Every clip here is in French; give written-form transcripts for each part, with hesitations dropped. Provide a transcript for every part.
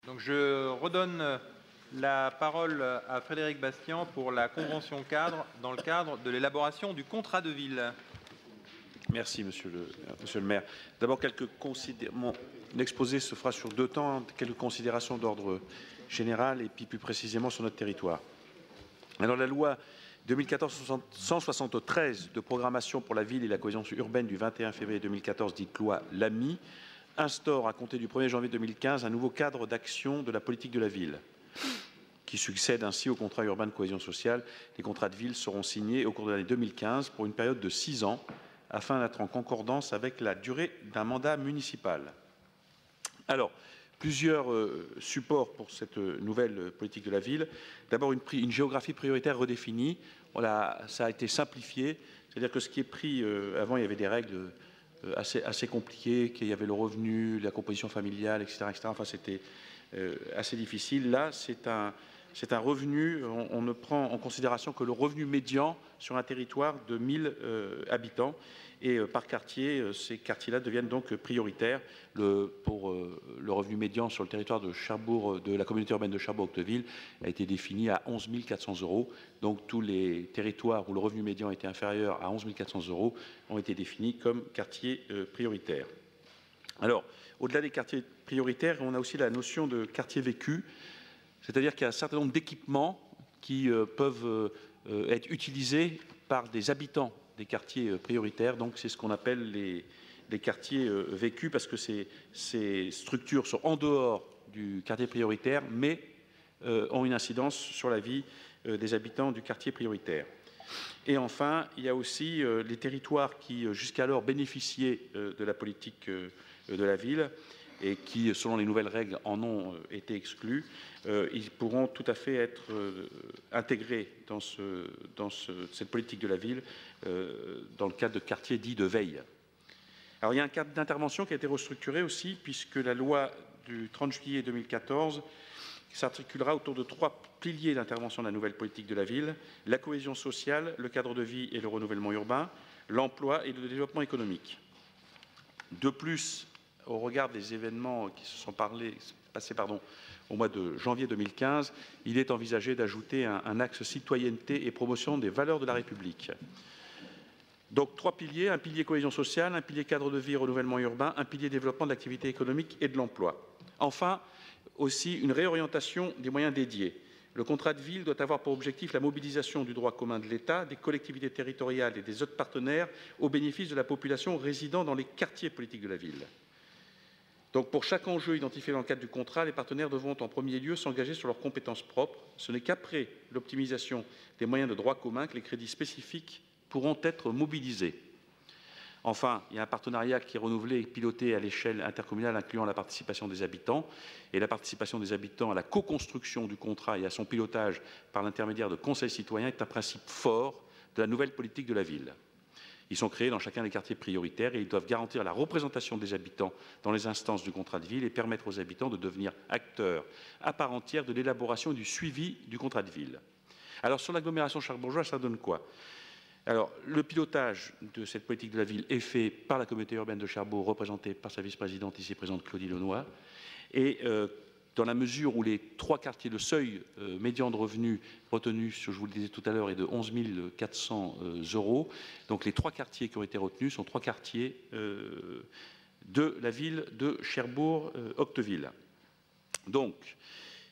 Donc je redonne la parole à Frédéric Bastian pour la convention cadre dans le cadre de l'élaboration du contrat de ville. Merci, monsieur le maire. D'abord, mon exposé se fera sur 2 temps, quelques considérations d'ordre général et puis plus précisément sur notre territoire. Alors, la loi 2014-173 de programmation pour la ville et la cohésion urbaine du 21 février 2014, dite loi Lamy, instaure à compter du 1er janvier 2015 un nouveau cadre d'action de la politique de la ville, qui succède ainsi au contrat urbain de cohésion sociale. Les contrats de ville seront signés au cours de l'année 2015 pour une période de 6 ans, afin d'être en concordance avec la durée d'un mandat municipal. Alors, plusieurs supports pour cette nouvelle politique de la ville. D'abord, une géographie prioritaire redéfinie. Ça a été simplifié, c'est-à-dire que ce qui est pris, avant, il y avait des règles assez compliquées, qu'il y avait le revenu, la composition familiale, etc. Enfin, c'était assez difficile. Là, c'est un revenu, on ne prend en considération que le revenu médian sur un territoire de 1000 habitants. Et par quartier, ces quartiers-là deviennent donc prioritaires. Pour le revenu médian sur le territoire de Cherbourg, de la communauté urbaine de Cherbourg-Octeville, a été défini à 11 400 €. Donc tous les territoires où le revenu médian était inférieur à 11 400 € ont été définis comme quartiers prioritaires. Alors, au-delà des quartiers prioritaires, on a aussi la notion de quartier vécu, c'est-à-dire qu'il y a un certain nombre d'équipements qui peuvent être utilisés par des habitants des quartiers prioritaires. Donc, c'est ce qu'on appelle les quartiers vécus, parce que ces structures sont en dehors du quartier prioritaire, mais ont une incidence sur la vie des habitants du quartier prioritaire. Et enfin, il y a aussi les territoires qui, jusqu'alors, bénéficiaient de la politique de la ville et qui, selon les nouvelles règles, en ont été exclus. Ils pourront tout à fait être intégrés dans cette politique de la ville dans le cadre de quartiers dits de veille. Alors, il y a un cadre d'intervention qui a été restructuré aussi, puisque la loi du 30 juillet 2014 s'articulera autour de 3 piliers d'intervention de la nouvelle politique de la ville: la cohésion sociale, le cadre de vie et le renouvellement urbain, l'emploi et le développement économique. De plus, au regard des événements qui se sont passés au mois de janvier 2015, il est envisagé d'ajouter un axe citoyenneté et promotion des valeurs de la République. Donc 3 piliers: un pilier cohésion sociale, un pilier cadre de vie et renouvellement urbain, un pilier développement de l'activité économique et de l'emploi. Enfin, aussi une réorientation des moyens dédiés. Le contrat de ville doit avoir pour objectif la mobilisation du droit commun de l'État, des collectivités territoriales et des autres partenaires au bénéfice de la population résidant dans les quartiers politiques de la ville. Donc, pour chaque enjeu identifié dans le cadre du contrat, les partenaires devront en premier lieu s'engager sur leurs compétences propres. Ce n'est qu'après l'optimisation des moyens de droit commun que les crédits spécifiques pourront être mobilisés. Enfin, il y a un partenariat qui est renouvelé et piloté à l'échelle intercommunale, incluant la participation des habitants. Et la participation des habitants à la co-construction du contrat et à son pilotage par l'intermédiaire de conseils citoyens est un principe fort de la nouvelle politique de la ville. Ils sont créés dans chacun des quartiers prioritaires et ils doivent garantir la représentation des habitants dans les instances du contrat de ville et permettre aux habitants de devenir acteurs à part entière de l'élaboration et du suivi du contrat de ville. Alors, sur l'agglomération charbourgeoise, ça donne quoi ? Alors, le pilotage de cette politique de la ville est fait par la communauté urbaine de Cherbourg, représentée par sa vice-présidente, ici présente, Claudie Lenoy. Et dans la mesure où les 3 quartiers, le seuil médian de revenus retenu, je vous le disais tout à l'heure, est de 11 400 €. Donc les 3 quartiers qui ont été retenus sont 3 quartiers de la ville de Cherbourg-Octeville. Donc,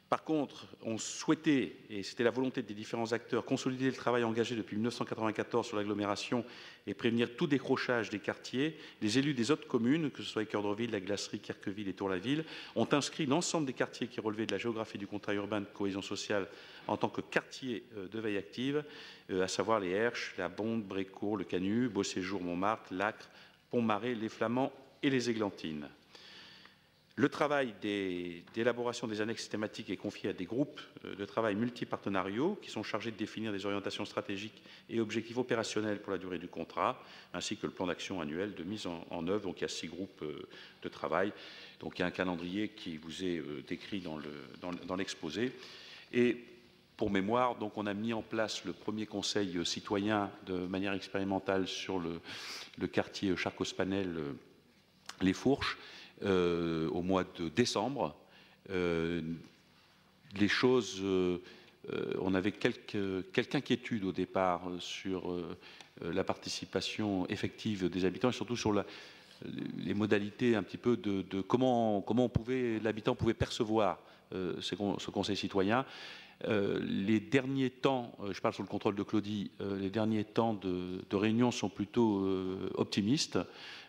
par contre, on souhaitait, et c'était la volonté des différents acteurs, consolider le travail engagé depuis 1994 sur l'agglomération et prévenir tout décrochage des quartiers. Les élus des autres communes, que ce soit Équeurdreville, la Glacerie, Querqueville et Tour-la-Ville, ont inscrit l'ensemble des quartiers qui relevaient de la géographie du contrat urbain de cohésion sociale en tant que quartiers de veille active, à savoir les Herches, la Bonde, Brécourt, le Canut, Beauséjour, Montmartre, Lacre, Pont-Marais, les Flamands et les Églantines. Le travail d'élaboration des annexes thématiques est confié à des groupes de travail multipartenariaux qui sont chargés de définir des orientations stratégiques et objectifs opérationnels pour la durée du contrat, ainsi que le plan d'action annuel de mise en œuvre. Donc il y a 6 groupes de travail. Donc il y a un calendrier qui vous est décrit dans l'exposé. Et pour mémoire, donc on a mis en place le premier conseil citoyen de manière expérimentale sur le quartier Charcos-Panel, les Fourches, au mois de décembre. les choses, on avait quelques inquiétudes au départ sur la participation effective des habitants et surtout sur les modalités un petit peu de comment l'habitant pouvait percevoir ce conseil citoyen. Les derniers temps, je parle sous le contrôle de Claudie, les derniers temps de réunion sont plutôt optimistes,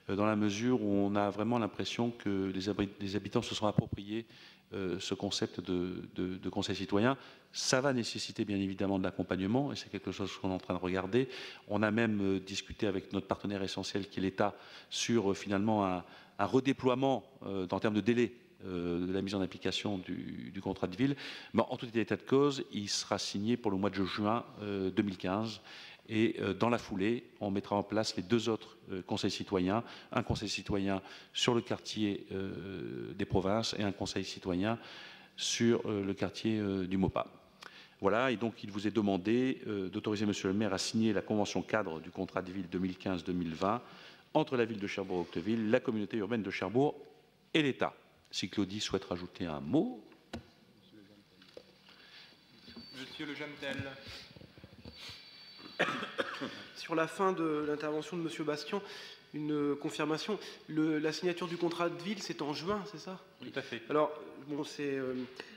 dans la mesure où on a vraiment l'impression que les habitants se sont appropriés ce concept de conseil citoyen. Ça va nécessiter bien évidemment de l'accompagnement et c'est quelque chose qu'on est en train de regarder. On a même discuté avec notre partenaire essentiel qui est l'État sur finalement un redéploiement en termes de délai de la mise en application du contrat de ville. Mais en tout état de cause, il sera signé pour le mois de juin 2015. Et dans la foulée, on mettra en place les 2 autres conseils citoyens, un conseil citoyen sur le quartier des provinces et un conseil citoyen sur le quartier du MOPA. Voilà, et donc il vous est demandé d'autoriser Monsieur le maire à signer la convention cadre du contrat de ville 2015-2020 entre la ville de Cherbourg-Octeville, la communauté urbaine de Cherbourg et l'État. Si Claudie souhaite rajouter un mot. Monsieur Le Jeantel. Sur la fin de l'intervention de Monsieur Bastien, une confirmation. La signature du contrat de ville, c'est en juin, c'est ça? Tout à fait. Alors, bon, c'est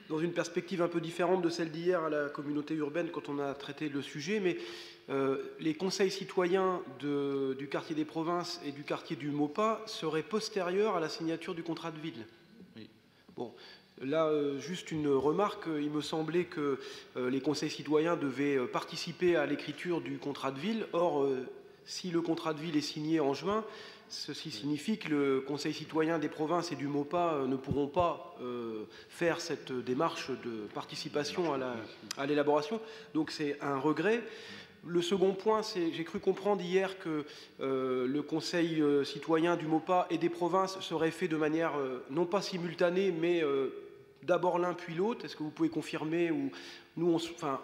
dans une perspective un peu différente de celle d'hier à la communauté urbaine quand on a traité le sujet, mais les conseils citoyens du quartier des provinces et du quartier du MOPA seraient postérieurs à la signature du contrat de ville. Oui. Bon. Là, juste une remarque, il me semblait que les conseils citoyens devaient participer à l'écriture du contrat de ville. Or, si le contrat de ville est signé en juin, ceci signifie que le conseil citoyen des provinces et du MOPA ne pourront pas faire cette démarche de participation à l'élaboration. Donc c'est un regret. Le second point, c'est j'ai cru comprendre hier que le conseil citoyen du MOPA et des provinces serait fait de manière non pas simultanée, mais d'abord l'un puis l'autre. Est-ce que vous pouvez confirmer ou nous,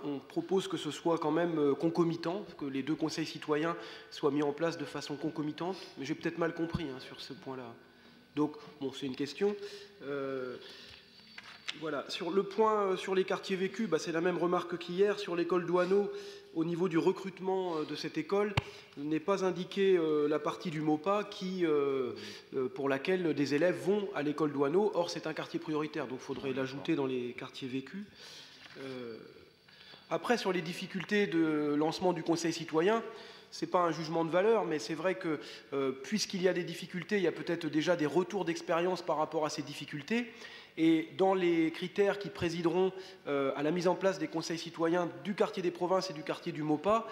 on propose que ce soit quand même concomitant, que les 2 conseils citoyens soient mis en place de façon concomitante, mais j'ai peut-être mal compris sur ce point-là. Donc, bon, c'est une question. Voilà. Sur le point sur les quartiers vécus, c'est la même remarque qu'hier. Sur l'école Douaneau, au niveau du recrutement de cette école, n'est pas indiqué la partie du MOPA pour laquelle des élèves vont à l'école Douaneau. Or, c'est un quartier prioritaire, donc il faudrait l'ajouter dans les quartiers vécus. Après, sur les difficultés de lancement du Conseil citoyen, ce n'est pas un jugement de valeur, mais c'est vrai que puisqu'il y a des difficultés, il y a peut-être déjà des retours d'expérience par rapport à ces difficultés. Et dans les critères qui présideront à la mise en place des conseils citoyens du quartier des provinces et du quartier du MOPA,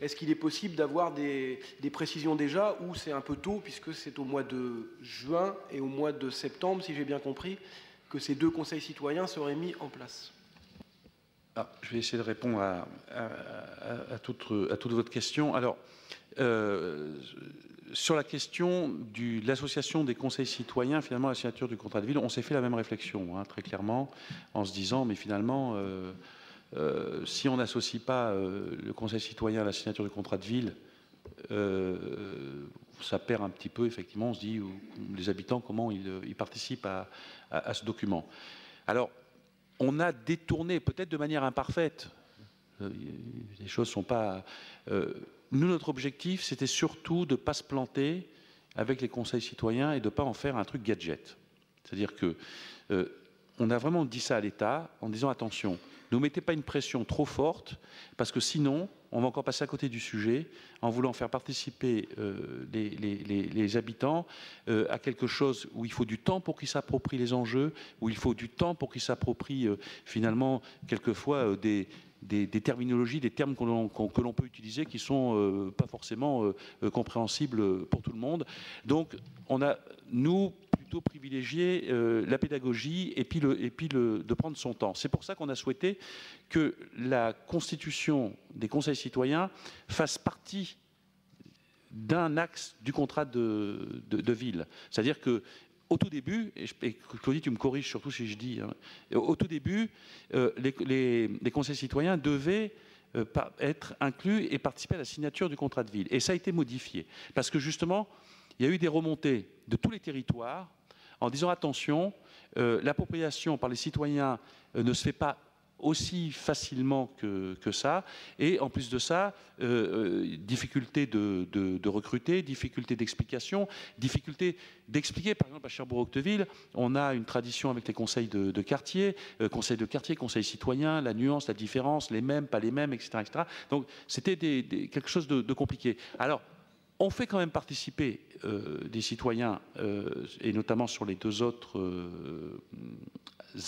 est-ce qu'il est possible d'avoir des précisions déjà, ou c'est un peu tôt, puisque c'est au mois de juin et au mois de septembre, si j'ai bien compris, que ces 2 conseils citoyens seraient mis en place? Je vais essayer de répondre à toute votre question. Alors, sur la question de l'association des conseils citoyens, finalement, à la signature du contrat de ville, on s'est fait la même réflexion, très clairement, en se disant, mais finalement, si on n'associe pas le conseil citoyen à la signature du contrat de ville, ça perd un petit peu, effectivement, on se dit, les habitants, comment ils participent à ce document. Alors, on a détourné, peut-être de manière imparfaite, les choses ne sont pas... nous, notre objectif, c'était surtout de ne pas se planter avec les conseils citoyens et de ne pas en faire un truc gadget. C'est-à-dire qu'on a vraiment dit ça à l'État en disant, attention, ne mettez pas une pression trop forte, parce que sinon, on va encore passer à côté du sujet en voulant faire participer les habitants à quelque chose où il faut du temps pour qu'ils s'approprient les enjeux, où il faut du temps pour qu'ils s'approprient finalement quelquefois des terminologies, des termes que l'on peut utiliser qui ne sont pas forcément compréhensibles pour tout le monde. Donc, on a, nous, plutôt privilégié la pédagogie et puis de prendre son temps. C'est pour ça qu'on a souhaité que la constitution des conseils citoyens fasse partie d'un axe du contrat de ville. C'est-à-dire que au tout début, et Claudie, tu me corriges surtout si je dis, au tout début, les conseils citoyens devaient être inclus et participer à la signature du contrat de ville. Et ça a été modifié. Parce que justement, il y a eu des remontées de tous les territoires en disant attention, l'appropriation par les citoyens ne se fait pas aussi facilement que ça, et en plus de ça, difficulté de recruter, difficulté d'explication, difficulté d'expliquer. Par exemple, à Cherbourg-Octeville, on a une tradition avec les conseils de quartier, conseils citoyens, la nuance, la différence, les mêmes, pas les mêmes, etc. etc. Donc c'était quelque chose de compliqué. Alors, on fait quand même participer des citoyens, et notamment sur les deux autres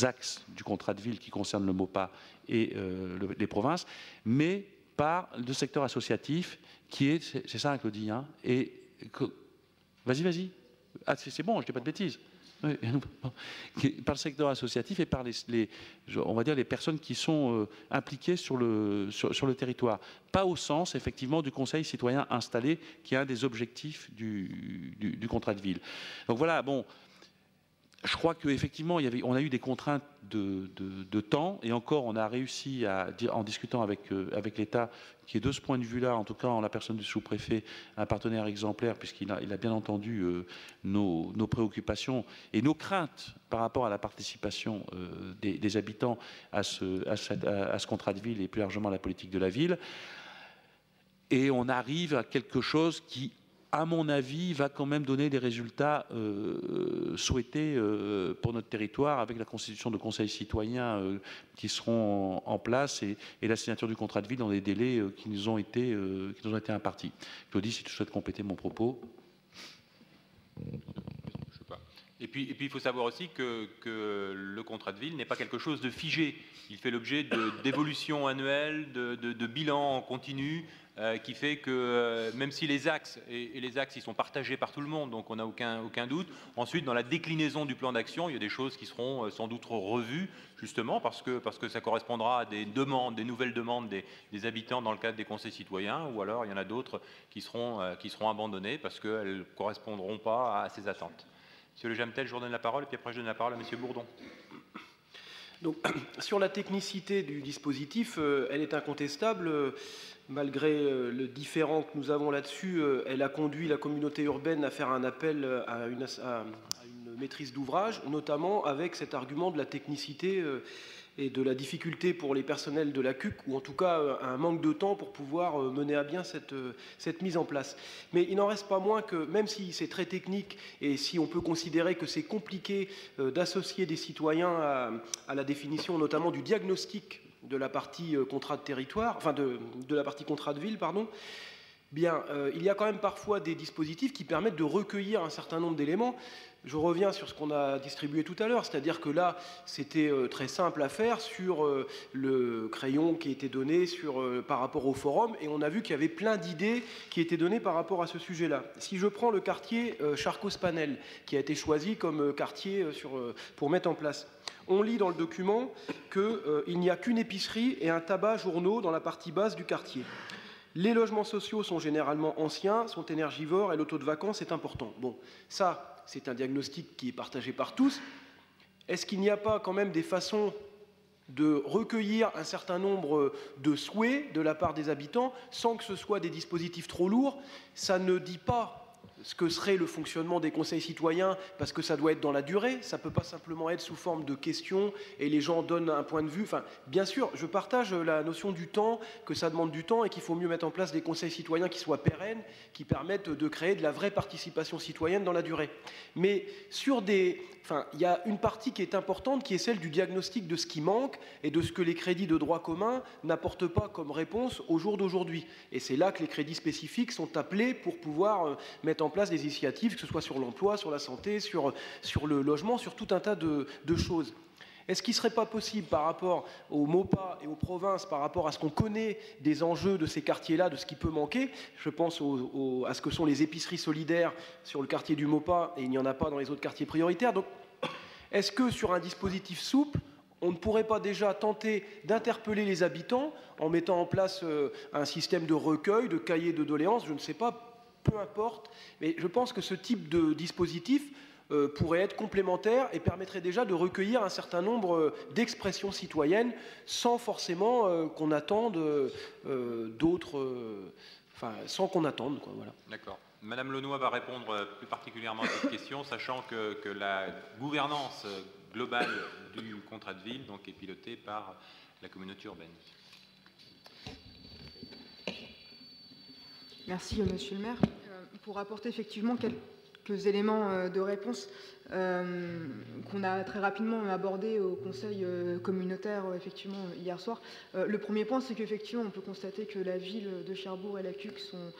axes du contrat de ville qui concernent le MOPA et les provinces, mais par le secteur associatif qui est, c'est ça, hein, Claudie, hein, et vas-y. Ah, c'est bon, je ne dis pas de bêtises. Oui, par le secteur associatif et par on va dire les personnes qui sont impliquées sur le territoire. Pas au sens, effectivement, du conseil citoyen installé, qui est un des objectifs du contrat de ville. Donc voilà, bon, je crois qu'effectivement, on a eu des contraintes de temps, et encore, on a réussi, en discutant avec l'État, qui est de ce point de vue-là, en tout cas en la personne du sous-préfet, un partenaire exemplaire, puisqu'il a bien entendu nos préoccupations et nos craintes par rapport à la participation des habitants à ce contrat de ville et plus largement à la politique de la ville. Et on arrive à quelque chose qui, à mon avis, va quand même donner des résultats souhaités pour notre territoire, avec la constitution de conseils citoyens qui seront en place et la signature du contrat de ville dans des délais qui nous ont été impartis. Claudie, si tu souhaites compléter mon propos. Et puis il faut savoir aussi que le contrat de ville n'est pas quelque chose de figé. Il fait l'objet d'évolutions annuelles, de bilans en continu, qui fait que même si les axes, et les axes ils sont partagés par tout le monde, donc on n'a aucun doute, ensuite dans la déclinaison du plan d'action, il y a des choses qui seront sans doute revues, justement parce que ça correspondra à des demandes, des nouvelles demandes des habitants dans le cadre des conseils citoyens, ou alors il y en a d'autres qui seront abandonnées parce qu'elles ne correspondront pas à ces attentes. Monsieur Le Jamtel, je vous redonne la parole, et puis après je donne la parole à Monsieur Bourdon. Donc, sur la technicité du dispositif, elle est incontestable. Malgré le différend que nous avons là-dessus, elle a conduit la communauté urbaine à faire un appel à une maîtrise d'ouvrage, notamment avec cet argument de la technicité et de la difficulté pour les personnels de la CUC, ou en tout cas un manque de temps pour pouvoir mener à bien cette mise en place. Mais il n'en reste pas moins que, même si c'est très technique et si on peut considérer que c'est compliqué d'associer des citoyens à la définition notamment du diagnostic de la partie contrat de territoire, enfin de la partie contrat de ville, pardon, bien, il y a quand même parfois des dispositifs qui permettent de recueillir un certain nombre d'éléments. Je reviens sur ce qu'on a distribué tout à l'heure, c'est-à-dire que là, c'était très simple à faire sur le crayon qui était donné par rapport au forum, et on a vu qu'il y avait plein d'idées qui étaient données par rapport à ce sujet-là. Si je prends le quartier Charcos-Panel, qui a été choisi comme quartier pour mettre en place, on lit dans le document qu'il n'y a qu'une épicerie et un tabac journaux dans la partie basse du quartier. Les logements sociaux sont généralement anciens, sont énergivores et le taux de vacances est important. Bon, ça, c'est un diagnostic qui est partagé par tous. Est-ce qu'il n'y a pas quand même des façons de recueillir un certain nombre de souhaits de la part des habitants sans que ce soit des dispositifs trop lourds? Ça ne dit pas ce que serait le fonctionnement des conseils citoyens, parce que ça doit être dans la durée, ça ne peut pas simplement être sous forme de questions et les gens donnent un point de vue. Enfin, bien sûr, je partage la notion du temps, que ça demande du temps et qu'il faut mieux mettre en place des conseils citoyens qui soient pérennes, qui permettent de créer de la vraie participation citoyenne dans la durée. Mais il y a une partie qui est importante, qui est celle du diagnostic de ce qui manque et de ce que les crédits de droit commun n'apportent pas comme réponse au jour d'aujourd'hui. Et c'est là que les crédits spécifiques sont appelés pour pouvoir mettre en place des initiatives, que ce soit sur l'emploi, sur la santé, sur le logement, sur tout un tas de choses. Est-ce qu'il ne serait pas possible, par rapport aux MOPA et aux provinces, par rapport à ce qu'on connaît des enjeux de ces quartiers-là, de ce qui peut manquer, je pense à ce que sont les épiceries solidaires sur le quartier du MOPA, et il n'y en a pas dans les autres quartiers prioritaires. Donc, est-ce que sur un dispositif souple, on ne pourrait pas déjà tenter d'interpeller les habitants en mettant en place un système de recueil, de cahier de doléances, je ne sais pas, peu importe, mais je pense que ce type de dispositif pourrait être complémentaire et permettrait déjà de recueillir un certain nombre d'expressions citoyennes sans forcément qu'on attende sans qu'on attende, quoi, voilà. D'accord. Madame Launois va répondre plus particulièrement à cette question, sachant que la gouvernance globale du contrat de ville, donc, est pilotée par la communauté urbaine. Merci, Monsieur le maire. Pour apporter effectivement quelques éléments de réponse qu'on a très rapidement abordés au Conseil communautaire effectivement hier soir. Le premier point, c'est qu'effectivement, on peut constater que la ville de Cherbourg et la CUC sont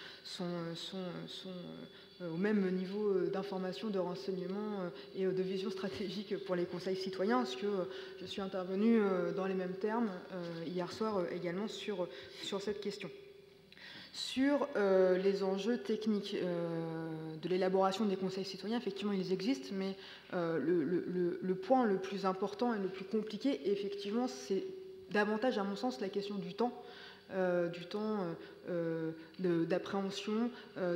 au même niveau d'information, de renseignement et de vision stratégique pour les conseils citoyens, parce que je suis intervenue dans les mêmes termes hier soir également sur cette question. Sur les enjeux techniques de l'élaboration des conseils citoyens, effectivement, ils existent, mais le point le plus important et le plus compliqué, effectivement, c'est davantage, à mon sens, la question du temps d'appréhension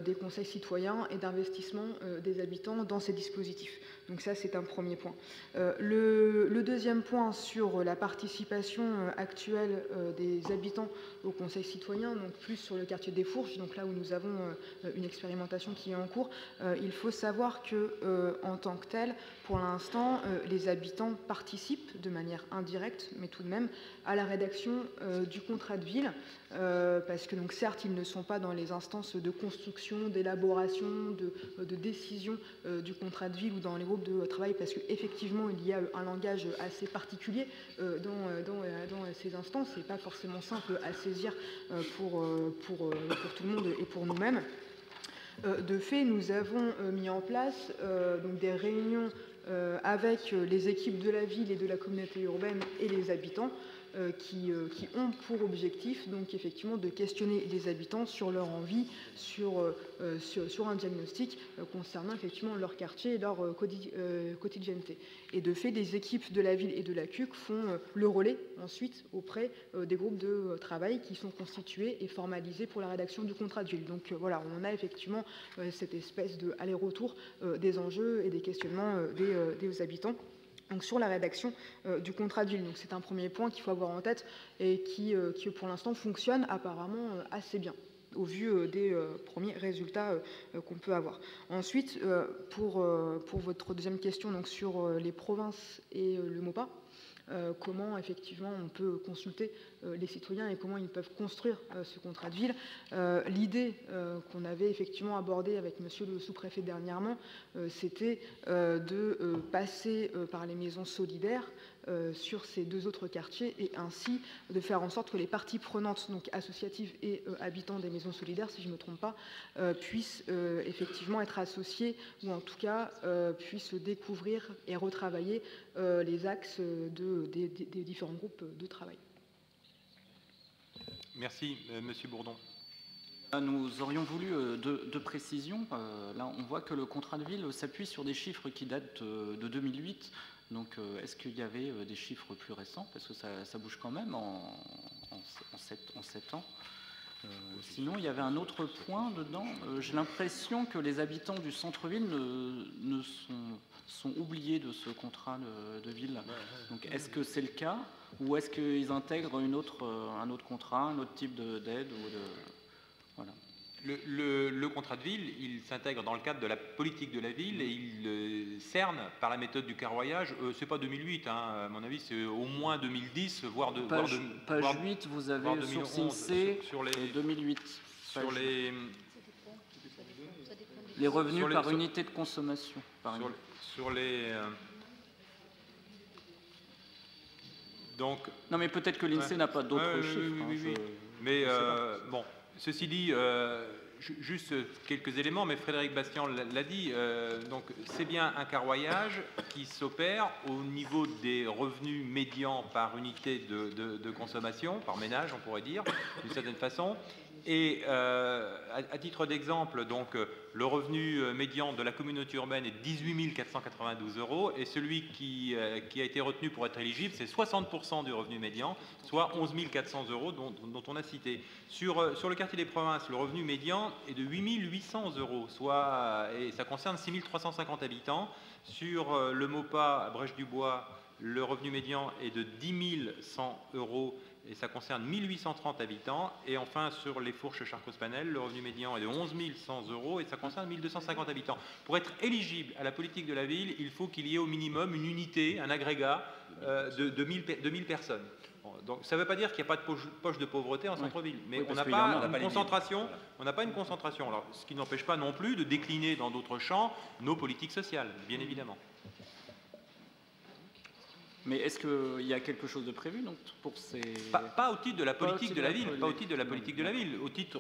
des conseils citoyens et d'investissement des habitants dans ces dispositifs. Donc ça, c'est un premier point. Le deuxième point sur la participation actuelle des habitants au conseil citoyen, donc plus sur le quartier des Fourches, donc là où nous avons une expérimentation qui est en cours, il faut savoir que en tant que tel, pour l'instant, les habitants participent de manière indirecte, mais tout de même, à la rédaction du contrat de ville, parce que donc certes, ils ne sont pas dans les instances de construction, d'élaboration, de décision du contrat de ville ou dans les groupes de travail, parce qu'effectivement, il y a un langage assez particulier dans ces instances, et pas forcément simple à saisir pour tout le monde et pour nous-mêmes. De fait, nous avons mis en place donc des réunions avec les équipes de la ville et de la communauté urbaine et les habitants qui ont pour objectif donc effectivement de questionner les habitants sur leur envie, sur un diagnostic concernant effectivement leur quartier et leur quotidienneté. Et de fait, les équipes de la ville et de la CUC font le relais ensuite auprès des groupes de travail qui sont constitués et formalisés pour la rédaction du contrat de ville. Donc voilà, on a effectivement cette espèce de aller-retour des enjeux et des questionnements des habitants. Donc sur la rédaction du contrat de ville. Donc c'est un premier point qu'il faut avoir en tête et qui pour l'instant fonctionne apparemment assez bien au vu des premiers résultats qu'on peut avoir. Ensuite, pour votre deuxième question donc sur les provinces et le MOPA, comment effectivement on peut consulter les citoyens et comment ils peuvent construire ce contrat de ville. L'idée qu'on avait effectivement abordée avec monsieur le sous-préfet dernièrement, c'était de passer par les maisons solidaires sur ces deux autres quartiers et ainsi de faire en sorte que les parties prenantes, donc associatives et habitants des maisons solidaires, si je ne me trompe pas, puissent effectivement être associés ou en tout cas puissent découvrir et retravailler les axes des différents groupes de travail. Merci. Monsieur Bourdon. Nous aurions voulu deux précisions. Là, on voit que le contrat de ville s'appuie sur des chiffres qui datent de 2008. Donc, est-ce qu'il y avait des chiffres plus récents? Parce que ça bouge quand même en 7 ans. Sinon, il y avait un autre point dedans. J'ai l'impression que les habitants du centre-ville sont oubliés de ce contrat de ville. Donc, est-ce que c'est le cas ou est-ce qu'ils intègrent un autre contrat, un autre type d'aide voilà. Le contrat de ville, il s'intègre dans le cadre de la politique de la ville et il cerne par la méthode du carroyage. C'est pas 2008, hein, à mon avis, c'est au moins 2010, voire page 8, vous avez sourcing C sur les 2008. Sur les revenus par unité de consommation. Sur les donc. Non, mais peut-être que l'INSEE n'a pas d'autres chiffres. Oui. Mais bon. Ceci dit, juste quelques éléments, mais Frédéric Bastian l'a dit, donc c'est bien un carroyage qui s'opère au niveau des revenus médians par unité de consommation, par ménage on pourrait dire, d'une certaine façon. Et à titre d'exemple, donc le revenu médian de la communauté urbaine est 18 492 € et celui qui a été retenu pour être éligible, c'est 60% du revenu médian, soit 11 400 € dont on a cité. Sur le quartier des provinces, le revenu médian est de 8 800 €, et ça concerne 6 350 habitants. Sur le MOPA à Brèche-du-Bois, le revenu médian est de 10 100 € et ça concerne 1830 habitants. Et enfin, sur les Fourches Charcos-Panel, le revenu médian est de 11 100 € et ça concerne 1250 habitants. Pour être éligible à la politique de la ville, il faut qu'il y ait au minimum une unité, un agrégat de 1000 personnes. Donc, ça ne veut pas dire qu'il n'y a pas de poche de pauvreté en centre-ville, mais on n'a pas une concentration. On n'a pas une concentration. Alors, ce qui n'empêche pas non plus de décliner dans d'autres champs nos politiques sociales, bien évidemment. Mais est-ce qu'il y a quelque chose de prévu donc, pour ces... Pas au titre de la politique de la ville, pas au titre de la politique de la ville, au titre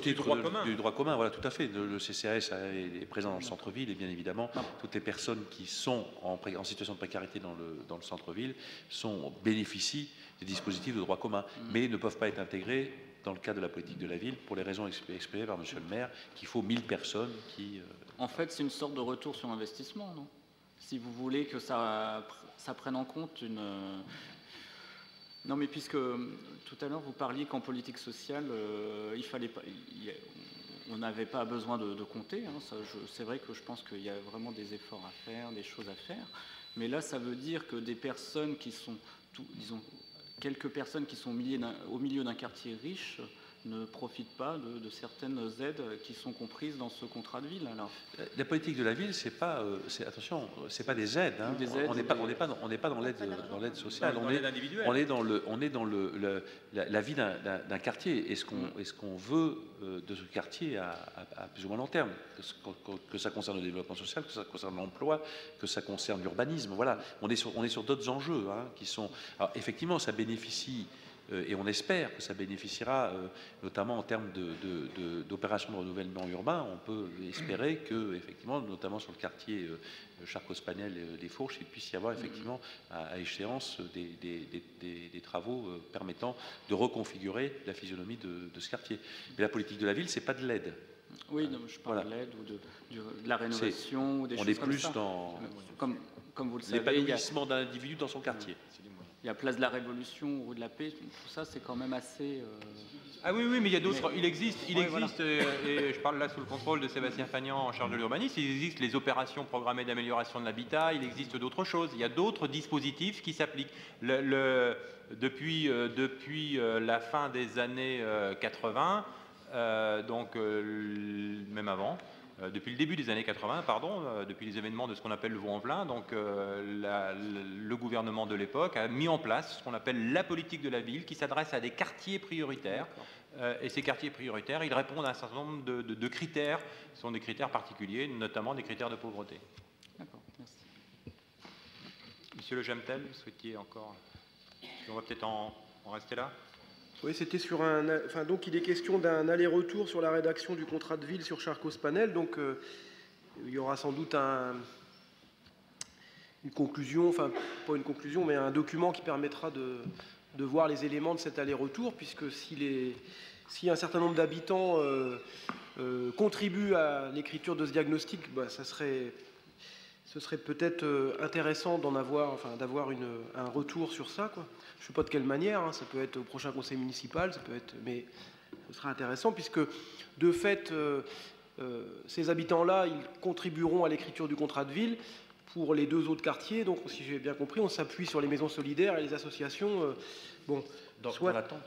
du droit commun. Du droit commun, voilà, tout à fait. Le CCAS est présent dans le centre-ville et bien évidemment, toutes les personnes qui sont en situation de précarité dans le centre-ville bénéficient des dispositifs de droit commun, mais ne peuvent pas être intégrés dans le cadre de la politique de la ville pour les raisons exprimées par Monsieur le maire, qu'il faut 1000 personnes qui... En fait, c'est une sorte de retour sur investissement, non? Si vous voulez que ça prenne en compte une... Non, mais puisque tout à l'heure, vous parliez qu'en politique sociale, on n'avait pas besoin de compter. Hein, c'est vrai que je pense qu'il y a vraiment des efforts à faire, des choses à faire. Mais là, ça veut dire que des personnes qui sont, disons, quelques personnes qui sont au milieu d'un quartier riche ne profitent pas de certaines aides qui sont comprises dans ce contrat de ville. Alors. La politique de la ville, attention, c'est pas des aides. Hein. On n'est pas dans l'aide sociale. On est dans la vie d'un quartier. Et ce qu'on veut de ce quartier à plus ou moins long terme, que ça concerne le développement social, que ça concerne l'emploi, que ça concerne l'urbanisme. Voilà, on est sur d'autres enjeux qui sont. Alors effectivement, ça bénéficie. Et on espère que ça bénéficiera, notamment en termes d'opérations de renouvellement urbain. On peut espérer que, effectivement, notamment sur le quartier Charcos-Panel et les Fourches, il puisse y avoir effectivement à échéance des travaux permettant de reconfigurer la physionomie de ce quartier. Mais la politique de la ville, c'est pas de l'aide. Oui, non, je parle de l'aide ou de la rénovation ou des choses comme ça. On est plus dans comme vous le savez, l'épanouissement d'un individu dans son quartier. Il y a Place de la Révolution ou de la Paix, tout ça c'est quand même assez... Ah oui, mais il y a d'autres... Il existe voilà. Et je parle là sous le contrôle de Sébastien Fagnan en charge de l'urbanisme, il existe les opérations programmées d'amélioration de l'habitat, il existe d'autres choses, il y a d'autres dispositifs qui s'appliquent. Depuis la fin des années 80, même avant, depuis le début des années 80, depuis les événements de ce qu'on appelle le Vaux-en-Velin, donc le gouvernement de l'époque a mis en place ce qu'on appelle la politique de la ville qui s'adresse à des quartiers prioritaires. Et ces quartiers prioritaires, ils répondent à un certain nombre de critères. Ce sont des critères particuliers, notamment des critères de pauvreté. D'accord, merci. Monsieur Le Gemtel, vous souhaitiez encore... On va peut-être en rester là. Oui, c'était sur donc il est question d'un aller-retour sur la rédaction du contrat de ville sur Charcos-Panel. Donc il y aura sans doute une conclusion, enfin pas une conclusion, mais un document qui permettra de voir les éléments de cet aller-retour, puisque si un certain nombre d'habitants contribuent à l'écriture de ce diagnostic, ce serait peut-être intéressant d'avoir un retour sur ça, quoi. Je ne sais pas de quelle manière, ça peut être au prochain conseil municipal, mais ce sera intéressant, puisque de fait, ces habitants-là, ils contribueront à l'écriture du contrat de ville pour les deux autres quartiers. Donc, si j'ai bien compris, on s'appuie sur les maisons solidaires et les associations. Dans l'attente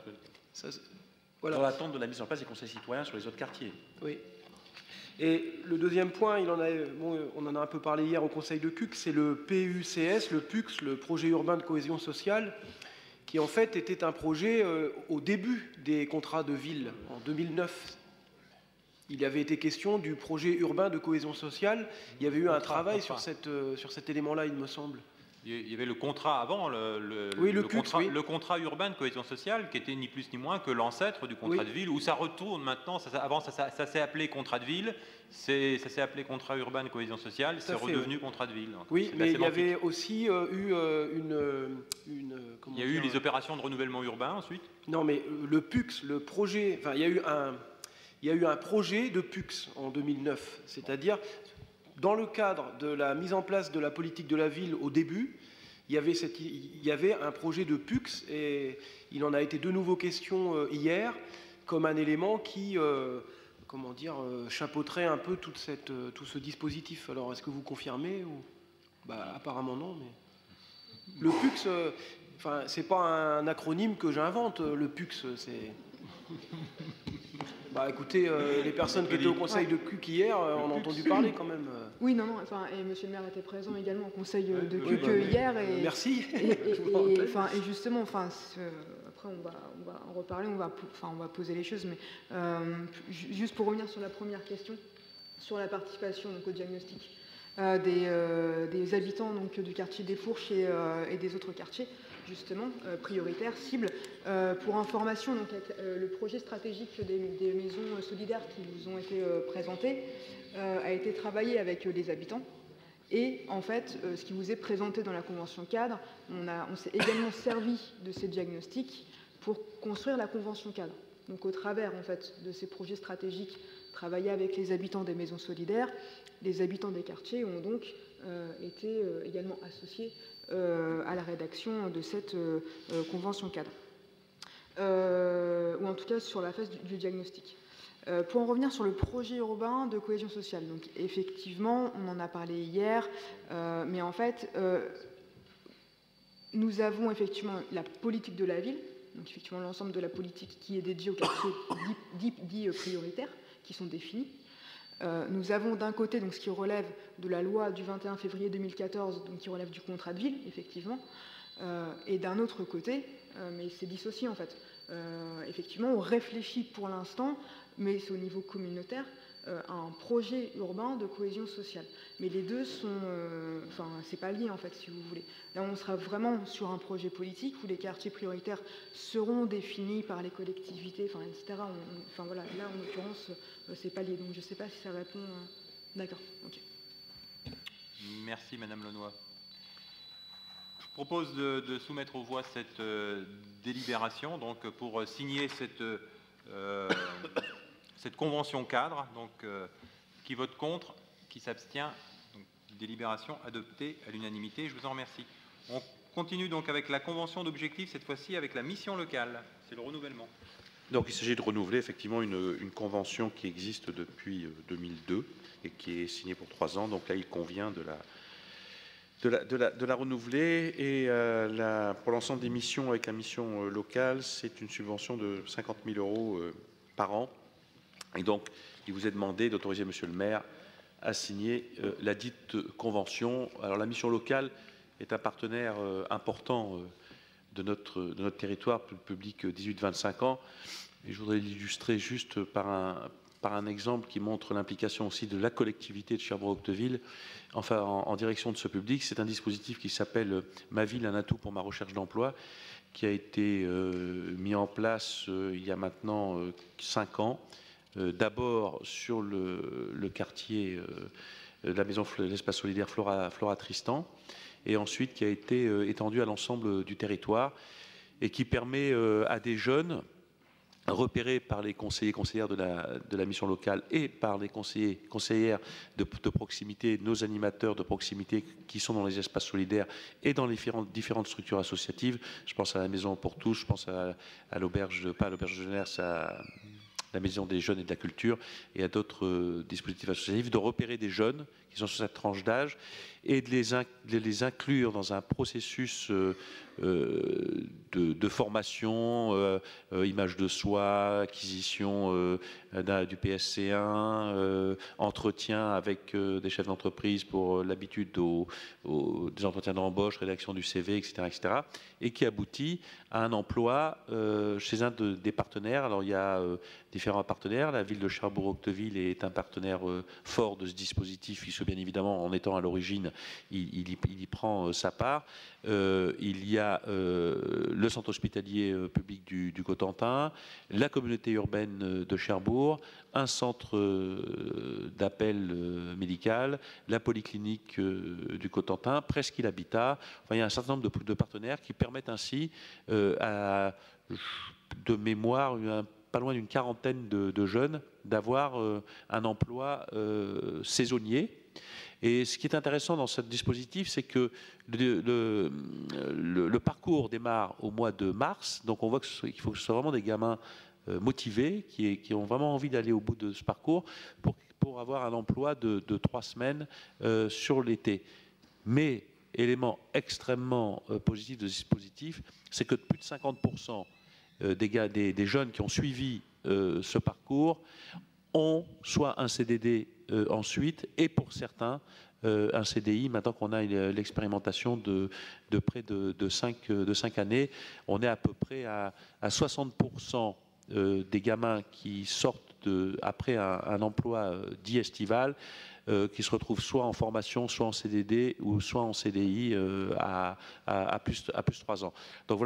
dans l'attente de la mise en place des conseils citoyens sur les autres quartiers. Oui. Et le deuxième point, on en a un peu parlé hier au Conseil de Cuques, c'est le PUCS, le PUCS, le projet urbain de cohésion sociale, qui en fait était un projet au début des contrats de ville, en 2009. Il avait été question du projet urbain de cohésion sociale. Il y avait eu un travail sur cet élément-là, il me semble. Il y avait le contrat avant, le contrat urbain de cohésion sociale, qui était ni plus ni moins que l'ancêtre du contrat de ville, où ça retourne maintenant. Avant, ça s'est appelé contrat de ville, ça s'est appelé contrat urbain de cohésion sociale, c'est redevenu contrat de ville. Donc, oui, mais il y avait aussi eu il y a eu les opérations de renouvellement urbain ensuite. Non, mais le PUCS, le projet, enfin, il y a eu un projet de PUCS en 2009, c'est-à-dire dans le cadre de la mise en place de la politique de la ville au début, il y avait un projet de PUCS et il en a été de nouveau question hier comme un élément qui, chapeauterait un peu tout ce dispositif. Alors, est-ce que vous confirmez ou... Apparemment non, mais... Le PUCS, Enfin, c'est pas un acronyme que j'invente, le PUX, c'est... Bah écoutez, les personnes qui étaient au conseil de CUC hier en ont entendu parler quand même. Oui, non, enfin, et monsieur le maire était présent également au conseil de CUC hier. Et, merci. Et justement, enfin, après on va en reparler, on va poser les choses, mais juste pour revenir sur la première question, sur la participation donc, au diagnostic des habitants donc, du quartier des Fourches et des autres quartiers, justement, prioritaires, cibles. Pour information, donc, le projet stratégique des maisons solidaires qui vous ont été présentés a été travaillé avec les habitants. Et en fait, ce qui vous est présenté dans la convention cadre, on s'est également servi de ces diagnostics pour construire la convention cadre. Donc au travers en fait, de ces projets stratégiques travaillés avec les habitants des maisons solidaires, les habitants des quartiers ont donc été également associés à la rédaction de cette convention cadre, ou en tout cas sur la phase du diagnostic. Pour en revenir sur le projet urbain de cohésion sociale, donc effectivement, on en a parlé hier, mais en fait, nous avons effectivement la politique de la ville, donc effectivement l'ensemble de la politique qui est dédiée aux quartiers dits prioritaires, qui sont définis. Nous avons d'un côté donc, ce qui relève de la loi du 21 février 2014, donc qui relève du contrat de ville, effectivement, et d'un autre côté, mais c'est dissocié en fait, effectivement, on réfléchit pour l'instant, mais c'est au niveau communautaire, à un projet urbain de cohésion sociale. Mais les deux sont... Enfin, c'est pas lié en fait, si vous voulez. Là, on sera vraiment sur un projet politique où les quartiers prioritaires seront définis par les collectivités, enfin, etc. Enfin, voilà, là, en l'occurrence, c'est pas lié. Donc, je sais pas si ça répond... D'accord, ok. Merci, Madame Launois. Je propose de soumettre aux voix cette délibération, donc pour signer cette convention cadre, donc qui vote contre, qui s'abstient, donc délibération adoptée à l'unanimité. Je vous en remercie. On continue donc avec la convention d'objectifs, cette fois-ci avec la mission locale. C'est le renouvellement. Donc il s'agit de renouveler effectivement une convention qui existe depuis 2002 et qui est signée pour 3 ans. Donc là, il convient de la renouveler. Et pour l'ensemble des missions avec la mission locale, c'est une subvention de 50 000 € par an. Et donc, il vous est demandé d'autoriser Monsieur le maire à signer la dite convention. Alors, la mission locale est un partenaire important de notre territoire public 18-25 ans. Et je voudrais l'illustrer juste par un exemple qui montre l'implication aussi de la collectivité de Cherbourg-Octeville en direction de ce public. C'est un dispositif qui s'appelle « Ma ville, un atout pour ma recherche d'emploi », qui a été mis en place il y a maintenant 5 ans. D'abord sur le quartier de la maison, l'espace solidaire Flora Tristan, et ensuite qui a été étendu à l'ensemble du territoire et qui permet à des jeunes repérés par les conseillers et conseillères de la mission locale et par les conseillers et conseillères de proximité, nos animateurs de proximité qui sont dans les espaces solidaires et dans les différentes structures associatives. Je pense à la Maison pour tous, je pense à l'auberge, pas à l'auberge de jeunesse, à la Maison des jeunes et de la culture et à d'autres dispositifs associatifs, de repérer des jeunes qui sont sur cette tranche d'âge et de les inclure dans un processus de formation, image de soi, acquisition du PSC1, entretien avec des chefs d'entreprise pour l'habitude des entretiens d'embauche, rédaction du CV, etc., etc., et qui aboutit à un emploi chez un des partenaires. Alors il y a différents partenaires. La ville de Cherbourg-Octeville est un partenaire fort de ce dispositif, puisque bien évidemment, en étant à l'origine, il y prend sa part. Il y a le centre hospitalier public du Cotentin, la communauté urbaine de Cherbourg, un centre d'appel médical, la polyclinique du Cotentin, Presqu'île Habitat. Enfin, il y a un certain nombre de partenaires qui permettent ainsi, de mémoire, pas loin d'une quarantaine de jeunes d'avoir un emploi saisonnier. Et ce qui est intéressant dans ce dispositif, c'est que le parcours démarre au mois de mars. Donc on voit qu'il faut que ce soit vraiment des gamins motivés, qui ont vraiment envie d'aller au bout de ce parcours pour avoir un emploi de 3 semaines sur l'été. Mais élément extrêmement positif de ce dispositif, c'est que plus de 50% des jeunes qui ont suivi ce parcours ont soit un CDD ensuite, et pour certains, un CDI, maintenant qu'on a l'expérimentation de près de 5 années. On est à peu près à 60% des gamins qui sortent après un emploi dit estival, qui se retrouvent soit en formation, soit en CDD ou soit en CDI à plus de 3 ans. Donc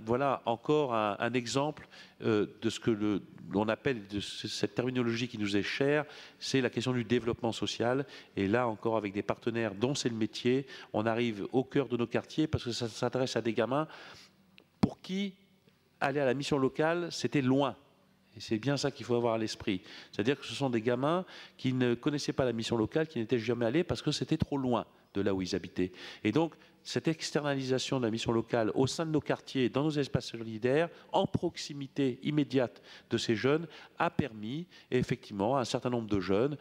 voilà encore un exemple de ce que l'on appelle, de cette terminologie qui nous est chère, c'est la question du développement social. Et là encore, avec des partenaires dont c'est le métier, on arrive au cœur de nos quartiers parce que ça s'adresse à des gamins pour qui aller à la mission locale, c'était loin. Et c'est bien ça qu'il faut avoir à l'esprit. C'est-à-dire que ce sont des gamins qui ne connaissaient pas la mission locale, qui n'étaient jamais allés parce que c'était trop loin de là où ils habitaient. Et donc, cette externalisation de la mission locale au sein de nos quartiers, dans nos espaces solidaires, en proximité immédiate de ces jeunes, a permis effectivement à un certain nombre de jeunes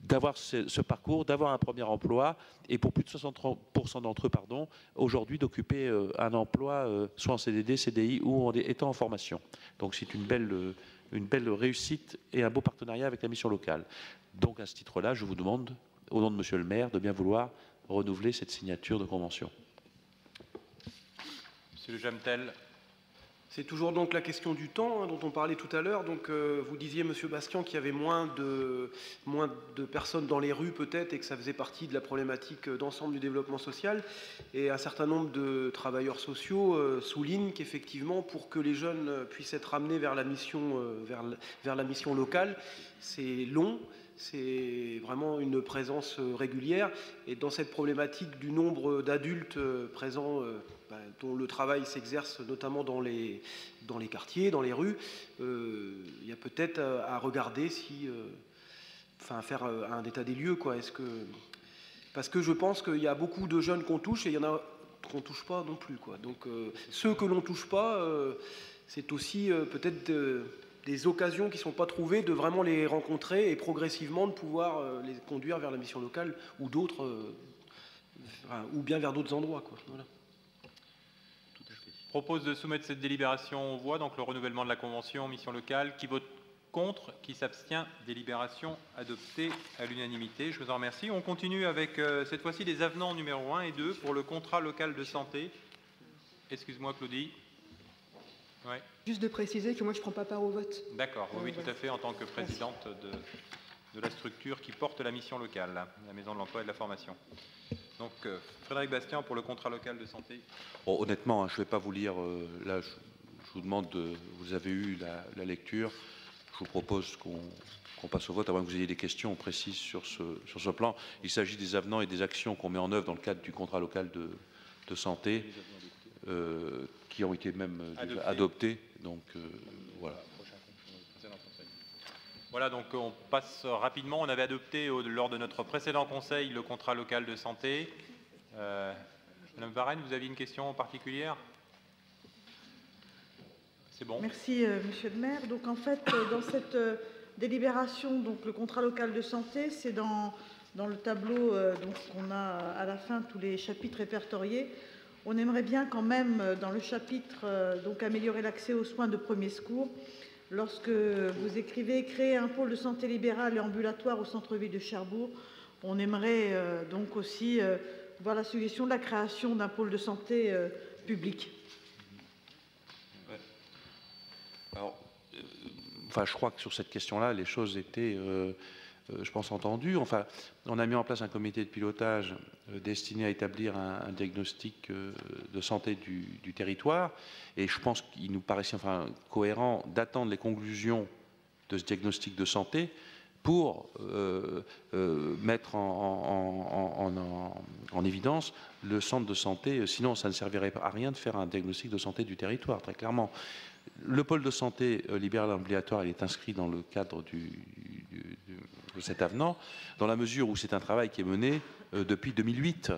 d'avoir ce parcours, d'avoir un premier emploi, et pour plus de 60% d'entre eux, aujourd'hui d'occuper un emploi soit en CDD, CDI ou en étant en formation. Donc c'est une belle réussite et un beau partenariat avec la mission locale. Donc à ce titre-là, je vous demande, au nom de Monsieur le maire, de bien vouloir renouveler cette signature de convention. Monsieur Jamtel. C'est toujours donc la question du temps dont on parlait tout à l'heure. Donc vous disiez, Monsieur Bastian, qu'il y avait moins de personnes dans les rues peut-être et que ça faisait partie de la problématique d'ensemble du développement social. Et un certain nombre de travailleurs sociaux soulignent qu'effectivement, pour que les jeunes puissent être amenés vers la mission, vers la mission locale, c'est long. C'est vraiment une présence régulière. Et dans cette problématique du nombre d'adultes présents, dont le travail s'exerce notamment dans les quartiers, dans les rues, il y a peut-être à regarder faire un état des lieux, quoi. Parce que je pense qu'il y a beaucoup de jeunes qu'on touche et il y en a qu'on ne touche pas non plus, quoi. Donc ceux que l'on ne touche pas, c'est aussi peut-être des occasions qui ne sont pas trouvées de vraiment les rencontrer et progressivement de pouvoir les conduire vers la mission locale ou d'autres, ou bien vers d'autres endroits, quoi. Voilà. Je propose de soumettre cette délibération aux voix, donc le renouvellement de la convention mission locale. Qui vote contre, qui s'abstient, délibération adoptée à l'unanimité. Je vous en remercie. On continue avec cette fois-ci les avenants numéro 1 et 2 pour le contrat local de santé. Excuse-moi Claudie. Ouais. Juste de préciser que moi je ne prends pas part au vote. D'accord, oui, tout à fait, en tant que présidente de la structure qui porte la mission locale, la Maison de l'Emploi et de la Formation. Donc, Frédéric Bastien pour le contrat local de santé. Bon, honnêtement, je ne vais pas vous lire, là je vous demande, vous avez eu la lecture, je vous propose qu'on passe au vote, avant que vous ayez des questions précises sur ce plan. Il s'agit des avenants et des actions qu'on met en œuvre dans le cadre du contrat local de santé, qui ont été même adoptés. Donc, voilà. Voilà, donc on passe rapidement. On avait adopté lors de notre précédent conseil le contrat local de santé. Madame Varenne, vous aviez une question particulière? C'est bon. Merci, Monsieur le maire. Donc en fait, dans cette délibération, donc le contrat local de santé, c'est dans le tableau donc on a à la fin tous les chapitres répertoriés. On aimerait bien quand même, dans le chapitre donc améliorer l'accès aux soins de premier secours, lorsque vous écrivez « Créer un pôle de santé libéral et ambulatoire au centre-ville de Cherbourg », on aimerait donc aussi voir la suggestion de la création d'un pôle de santé public. Ouais. Alors, je crois que sur cette question-là, les choses étaient, je pense, entendues. Enfin, on a mis en place un comité de pilotage destiné à établir un diagnostic de santé du territoire. Et je pense qu'il nous paraissait cohérent d'attendre les conclusions de ce diagnostic de santé pour mettre en évidence le centre de santé. Sinon, ça ne servirait à rien de faire un diagnostic de santé du territoire, très clairement. Le pôle de santé libéral ambulatoire, il est inscrit dans le cadre de cet avenant, dans la mesure où c'est un travail qui est mené depuis 2008.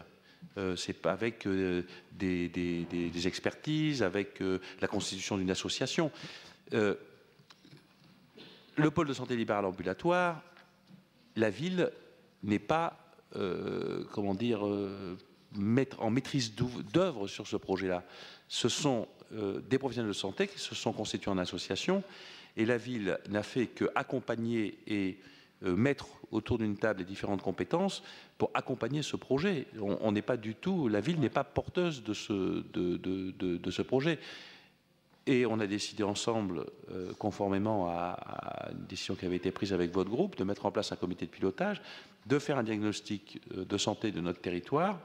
C'est avec des expertises, avec la constitution d'une association. Le pôle de santé libérale ambulatoire, la ville n'est pas comment dire, mettre en maîtrise d'œuvre sur ce projet-là. Ce sont des professionnels de santé qui se sont constitués en association, et la ville n'a fait qu'accompagner et mettre autour d'une table les différentes compétences pour accompagner ce projet. On n'est pas du tout, la ville n'est pas porteuse de ce projet. Et on a décidé ensemble, conformément à une décision qui avait été prise avec votre groupe, de mettre en place un comité de pilotage, de faire un diagnostic de santé de notre territoire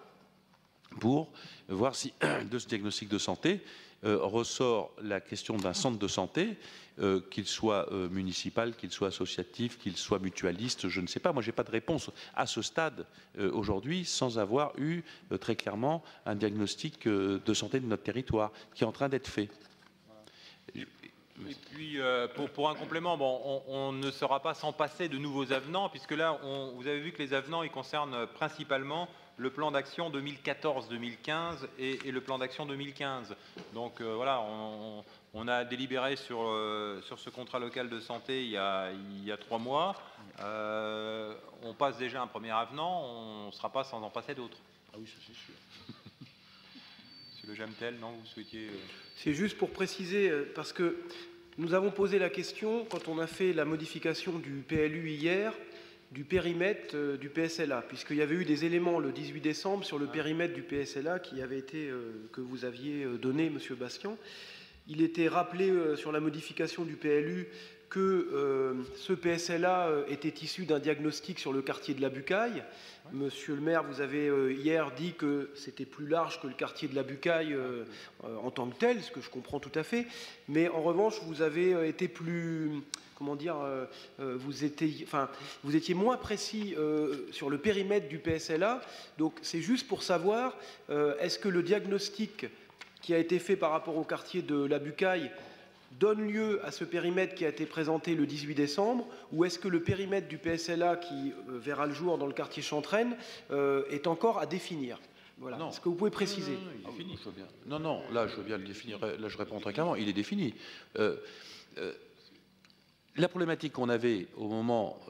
pour voir si de ce diagnostic de santé ressort la question d'un centre de santé, qu'il soit municipal, qu'il soit associatif, qu'il soit mutualiste, je ne sais pas. Moi, je n'ai pas de réponse à ce stade aujourd'hui sans avoir eu très clairement un diagnostic de santé de notre territoire qui est en train d'être fait. Et puis, pour un complément, bon, on ne sera pas sans passer de nouveaux avenants, puisque là, vous avez vu que les avenants, ils concernent principalement le plan d'action 2014-2015 et le plan d'action 2015. Donc voilà, on a délibéré sur ce contrat local de santé il y a 3 mois. On passe déjà un premier avenant, on ne sera pas sans en passer d'autres. Ah oui, ça c'est sûr. Monsieur Le Jamtel, non, vous souhaitiez... C'est juste pour préciser, parce que nous avons posé la question, quand on a fait la modification du PLU hier, du périmètre du PSLA, puisqu'il y avait eu des éléments le 18 décembre sur le périmètre du PSLA qui avait été, que vous aviez donné, Monsieur Bastian. Il était rappelé sur la modification du PLU que ce PSLA était issu d'un diagnostic sur le quartier de la Bucaille. Monsieur le maire, vous avez hier dit que c'était plus large que le quartier de la Bucaille en tant que tel, ce que je comprends tout à fait. Mais en revanche, vous avez été plus... Comment dire, vous étiez moins précis sur le périmètre du PSLA. Donc c'est juste pour savoir, est-ce que le diagnostic qui a été fait par rapport au quartier de la Bucaille donne lieu à ce périmètre qui a été présenté le 18 décembre, ou est-ce que le périmètre du PSLA qui verra le jour dans le quartier Chantraine est encore à définir? Voilà. Est-ce que vous pouvez préciser? Non, il est défini. Non, là je veux bien le définir, là je réponds très clairement, il est défini. La problématique qu'on avait au moment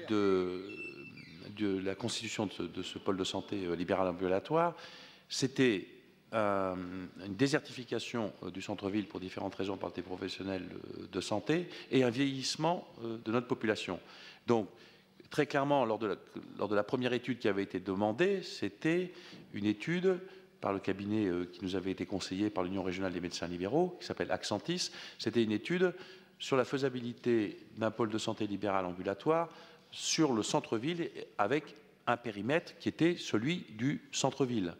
de la constitution de ce pôle de santé libéral ambulatoire, c'était une désertification du centre-ville pour différentes raisons par des professionnels de santé et un vieillissement de notre population. Donc, très clairement, lors de la première étude qui avait été demandée, c'était une étude par le cabinet qui nous avait été conseillé par l'Union régionale des médecins libéraux, qui s'appelle Accentis. C'était une étude sur la faisabilité d'un pôle de santé libéral ambulatoire sur le centre-ville avec un périmètre qui était celui du centre-ville.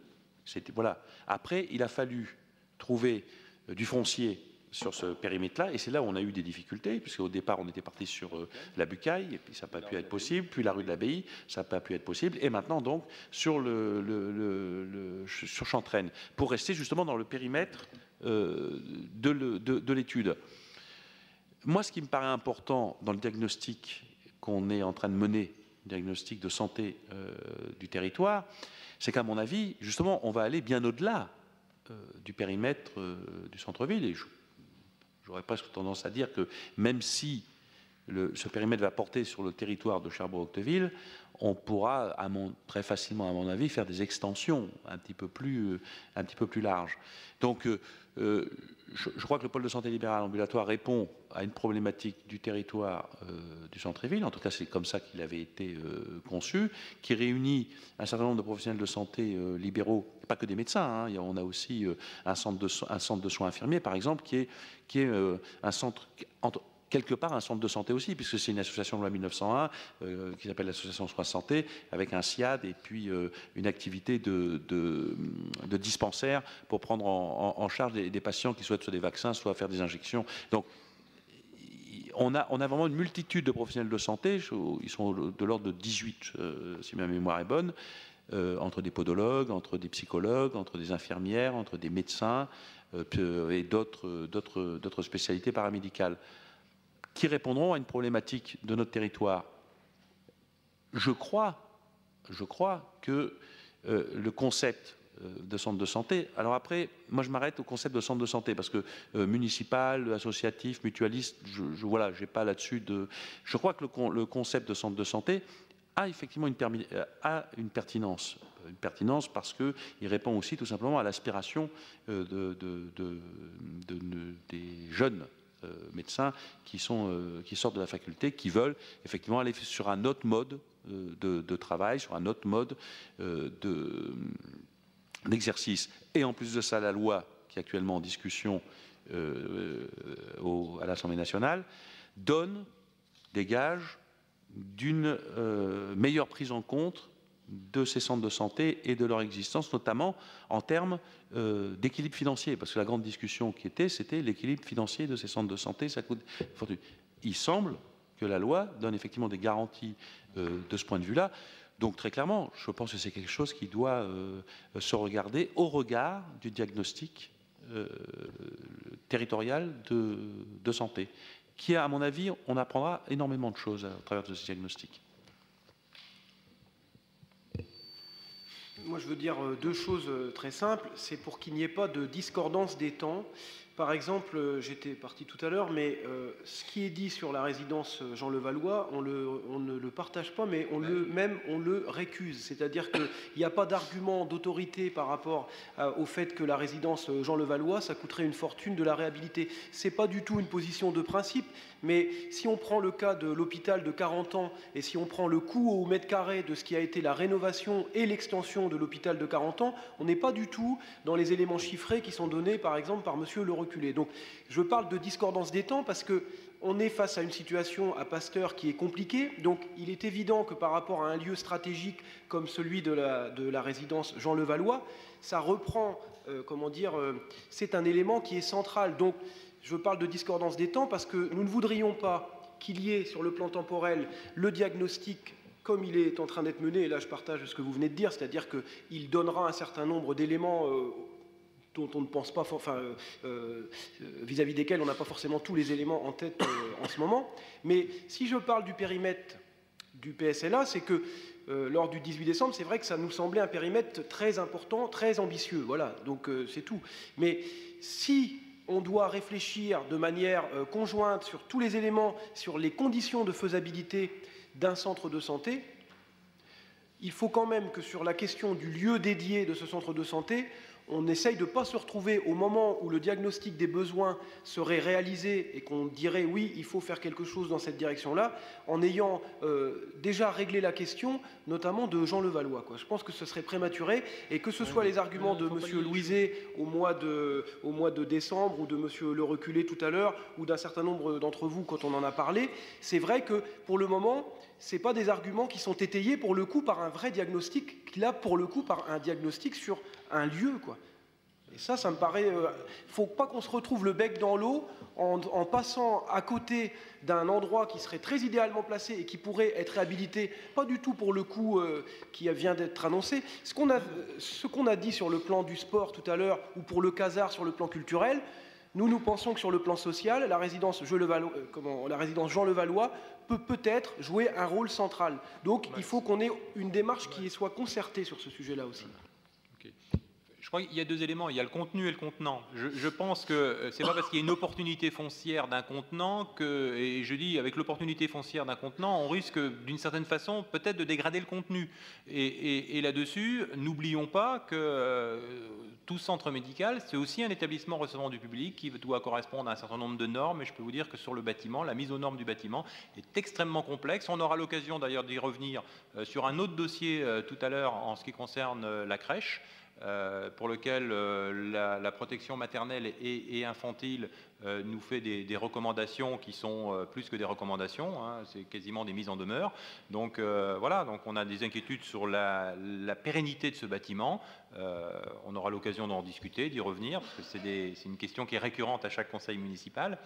Voilà. Après, il a fallu trouver du foncier sur ce périmètre-là, et c'est là où on a eu des difficultés, puisqu'au départ, on était parti sur la Bucaille, et puis ça n'a pas pu être possible, puis la rue de l'Abbaye, ça n'a pas pu être possible, et maintenant, donc, sur sur Chantraine, pour rester justement dans le périmètre de l'étude. Moi, ce qui me paraît important dans le diagnostic qu'on est en train de mener, diagnostic de santé du territoire, c'est qu'à mon avis, justement, on va aller bien au-delà du périmètre du centre-ville. Et j'aurais presque tendance à dire que même si ce périmètre va porter sur le territoire de Cherbourg-Octeville, on pourra très facilement, à mon avis, faire des extensions un petit peu plus larges. Donc, je crois que le pôle de santé libéral ambulatoire répond à une problématique du territoire du centre-ville, en tout cas c'est comme ça qu'il avait été conçu, qui réunit un certain nombre de professionnels de santé libéraux, pas que des médecins, hein, on a aussi un centre de soins infirmiers par exemple, qui est un centre, quelque part un centre de santé aussi, puisque c'est une association de loi 1901 qui s'appelle l'association Soins Santé, avec un SIAD et puis une activité de dispensaire pour prendre en charge des patients qui souhaitent soit des vaccins, soit faire des injections. Donc, on a vraiment une multitude de professionnels de santé, ils sont de l'ordre de 18, si ma mémoire est bonne, entre des podologues, entre des psychologues, entre des infirmières, entre des médecins et d'autres spécialités paramédicales, qui répondront à une problématique de notre territoire. Je crois que le concept de centre de santé, alors après, moi je m'arrête au concept de centre de santé, parce que municipal, associatif, mutualiste, voilà, j'ai pas là-dessus de... Je crois que le concept de centre de santé a effectivement une pertinence. Une pertinence parce qu'il répond aussi tout simplement à l'aspiration des jeunes médecins qui sortent de la faculté, qui veulent effectivement aller sur un autre mode de travail, sur un autre mode d'exercice. Et en plus de ça, la loi qui est actuellement en discussion à l'Assemblée nationale donne des gages d'une meilleure prise en compte de ces centres de santé et de leur existence, notamment en termes d'équilibre financier, parce que la grande discussion c'était l'équilibre financier de ces centres de santé, ça coûte fortune. Il semble que la loi donne effectivement des garanties de ce point de vue-là. Donc très clairement, je pense que c'est quelque chose qui doit se regarder au regard du diagnostic territorial de santé, qui, à mon avis, on apprendra énormément de choses à travers de ce diagnostic. Moi, je veux dire deux choses très simples. C'est pour qu'il n'y ait pas de discordance des temps. Par exemple, j'étais parti tout à l'heure, mais ce qui est dit sur la résidence Jean Levallois, on ne le partage pas, mais on le récuse. C'est-à-dire qu'il n'y a pas d'argument d'autorité par rapport au fait que la résidence Jean Levallois, ça coûterait une fortune de la réhabiliter. Ce n'est pas du tout une position de principe, mais si on prend le cas de l'hôpital de 40 ans, et si on prend le coût au mètre carré de ce qui a été la rénovation et l'extension de l'hôpital de 40 ans, on n'est pas du tout dans les éléments chiffrés qui sont donnés, par exemple, par monsieur Le Reculé. Donc, je parle de discordance des temps parce qu'on est face à une situation à Pasteur qui est compliquée. Donc, il est évident que par rapport à un lieu stratégique comme celui de la résidence Jean Levallois, ça reprend, c'est un élément qui est central. Donc, je parle de discordance des temps parce que nous ne voudrions pas qu'il y ait sur le plan temporel le diagnostic comme il est en train d'être mené, et là je partage ce que vous venez de dire, c'est-à-dire qu'il donnera un certain nombre d'éléments dont on ne pense pas, vis-à-vis desquels on n'a pas forcément tous les éléments en tête en ce moment. Mais si je parle du périmètre du PSLA, c'est que lors du 18 décembre, c'est vrai que ça nous semblait un périmètre très important, très ambitieux. Voilà, donc c'est tout. Mais si on doit réfléchir de manière conjointe sur tous les éléments, sur les conditions de faisabilité d'un centre de santé, il faut quand même que sur la question du lieu dédié de ce centre de santé, on essaye de ne pas se retrouver au moment où le diagnostic des besoins serait réalisé et qu'on dirait oui, il faut faire quelque chose dans cette direction-là, en ayant déjà réglé la question, notamment de Jean Levallois. Je pense que ce serait prématuré et que ce soit les arguments de M. Louiset au mois de décembre ou de M. Le Reculé tout à l'heure ou d'un certain nombre d'entre vous quand on en a parlé, c'est vrai que pour le moment, ce n'est pas des arguments qui sont étayés pour le coup par un vrai diagnostic, là pour le coup par un diagnostic sur un lieu, quoi. Et ça me paraît... faut pas qu'on se retrouve le bec dans l'eau en passant à côté d'un endroit qui serait très idéalement placé et qui pourrait être réhabilité, pas du tout pour le coup qui vient d'être annoncé. Ce qu'on a dit sur le plan du sport tout à l'heure, ou pour le Casar sur le plan culturel, nous pensons que sur le plan social, la résidence Jean Levallois peut-être jouer un rôle central. Donc il faut qu'on ait une démarche qui soit concertée sur ce sujet-là aussi. Je crois qu'il y a deux éléments, il y a le contenu et le contenant. Je pense que c'est pas parce qu'il y a une opportunité foncière d'un contenant que, et je dis avec l'opportunité foncière d'un contenant, on risque d'une certaine façon peut-être de dégrader le contenu. Et là-dessus, n'oublions pas que tout centre médical, c'est aussi un établissement recevant du public qui doit correspondre à un certain nombre de normes. Et je peux vous dire que sur le bâtiment, la mise aux normes du bâtiment est extrêmement complexe. On aura l'occasion d'ailleurs d'y revenir sur un autre dossier tout à l'heure en ce qui concerne la crèche. Pour lequel la protection maternelle et infantile nous fait des recommandations qui sont plus que des recommandations, hein, c'est quasiment des mises en demeure. Donc voilà, donc on a des inquiétudes sur la pérennité de ce bâtiment. On aura l'occasion d'en discuter, d'y revenir, parce que c'est une question qui est récurrente à chaque conseil municipal.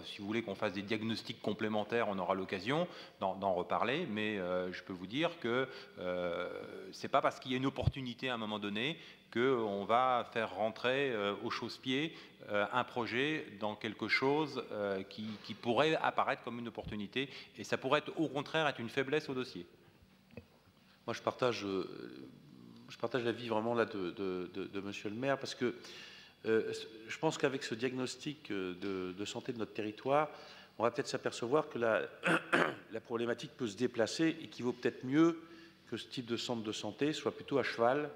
Si vous voulez qu'on fasse des diagnostics complémentaires, on aura l'occasion d'en reparler, mais je peux vous dire que c'est pas parce qu'il y a une opportunité à un moment donné qu'on va faire rentrer au chausse-pied un projet dans quelque chose qui pourrait apparaître comme une opportunité, et ça pourrait au contraire être une faiblesse au dossier. Moi, je partage l'avis vraiment là de Monsieur le maire, parce que je pense qu'avec ce diagnostic de santé de notre territoire, on va peut-être s'apercevoir que la problématique peut se déplacer et qu'il vaut peut-être mieux que ce type de centre de santé soit plutôt à cheval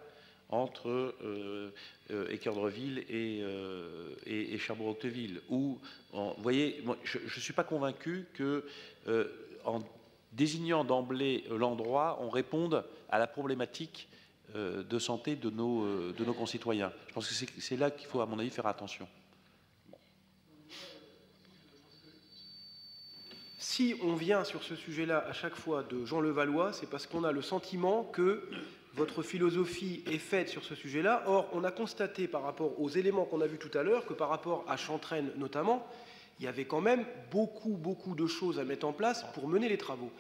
entre Équeurdreville et Cherbourg-Octeville. Vous voyez, moi, je ne suis pas convaincu que, en désignant d'emblée l'endroit, on réponde à la problématique de santé de nos concitoyens. Je pense que c'est là qu'il faut, à mon avis, faire attention. Si on vient sur ce sujet-là à chaque fois de Jean Levallois, c'est parce qu'on a le sentiment que votre philosophie est faite sur ce sujet-là. Or, on a constaté par rapport aux éléments qu'on a vus tout à l'heure que par rapport à Chantraine notamment, il y avait quand même beaucoup de choses à mettre en place pour mener les travaux.